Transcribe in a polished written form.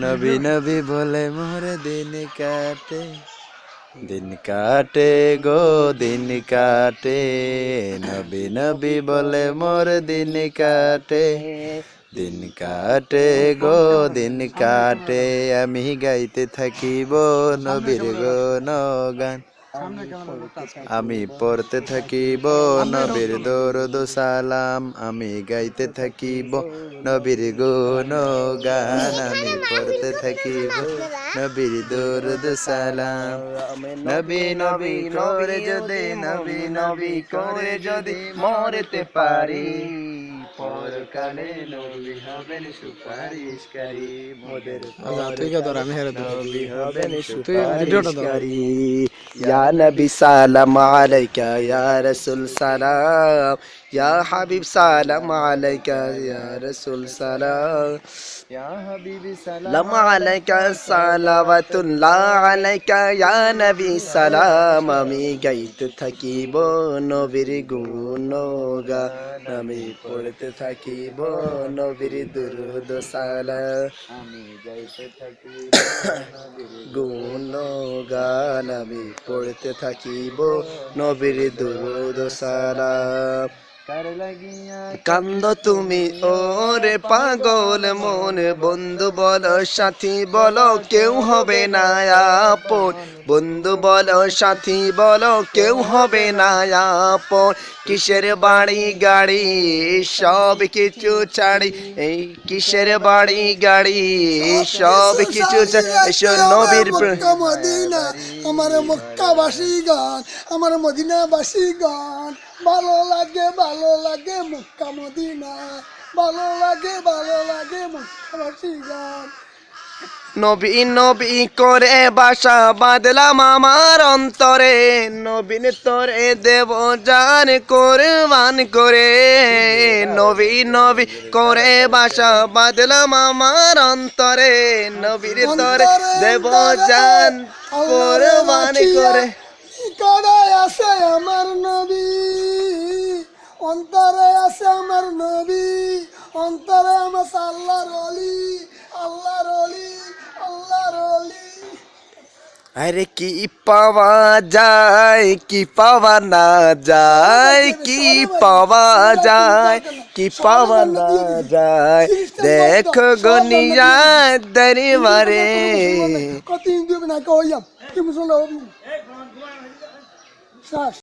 নবী নবী বলে মোর দিন কাটে গো দিন কাটে, নবী নবী বলে মোর দিন কাটে, দিন কাটে গো দিন কাটে, আমি গাইতে থাকিব নবীর গুণগান, আমি পড়তে থাকিব নবীর দরুদ সালাম, আমি গাইতে থাকিব নবীর গুণগান, আমি পড়তে থাকিব নবীর দরুদ সালাম। নবী নবী করে যদি নবী নবী করে যদি মরতে পারি, পরকালে নবী হবেন সুপারিশকারী, মোদের নবী হবেন সুপারিশকারী। ইয়া নবী সালাম আলাইকা, ইয়া রাসূল সালাম, ইয়া হাবিব সালাম আলাইকা, ইয়া রাসূল সালাম, ইয়া হাবিবি সালাম আলাইকা, সালাওয়াতুল্লাহ আলাইকা ইয়া নবী সালাম। আমি গাইতে থাকিব নবীর গুণগান, আমি পড়তে থাকিব নবীর দুরূদ সালাম, আমি গাইতে থাকিব গুণগান, আমি পড়তে থাকিব নবীর দুরূদ সালাম। কান্দ তুমি ওরে পাগল মন, বন্ধু বলো সাথী বলো কেউ হবে না আপন, বন্ধু বলো সাথী বলো কেউ হবে না আপন, কিসের বাড়ি গাড়ি সব কিছু ছাড়ি, এই কিসের বাড়ি গাড়ি সব কিছু নবীর মদিনা, আমার মক্কাবাসী গান, আমার মদিনাবাসী গান, ভালো লাগে মক্কা মদিনা, ভালো লাগে মক্কাবাসী গান। নবী নবী করে বাসা বাঁধলাম আমার অন্তরে, নবীন তোরে দেব জান কোরবান করে, নবী নবী করে বাসা বাঁধলাম আমার অন্তরে, নবীর তোরে দেব জান কোরবান করে। কড়াই আছে আমার নবী, অন্তরে আছে আমার নবী, অন্তরে আমার আল্লাহর ওলি, আল্লাহর ওলি, আল্লাহর ওলি। আরে কি পাওয়া যায় কি পাওয়া না যায়, কি পাওয়া যায় কি পাওয়া না যায়, দেখো গনিয়া দরবারে। কত দিন দিবে না কইয়াম কি মুসলমান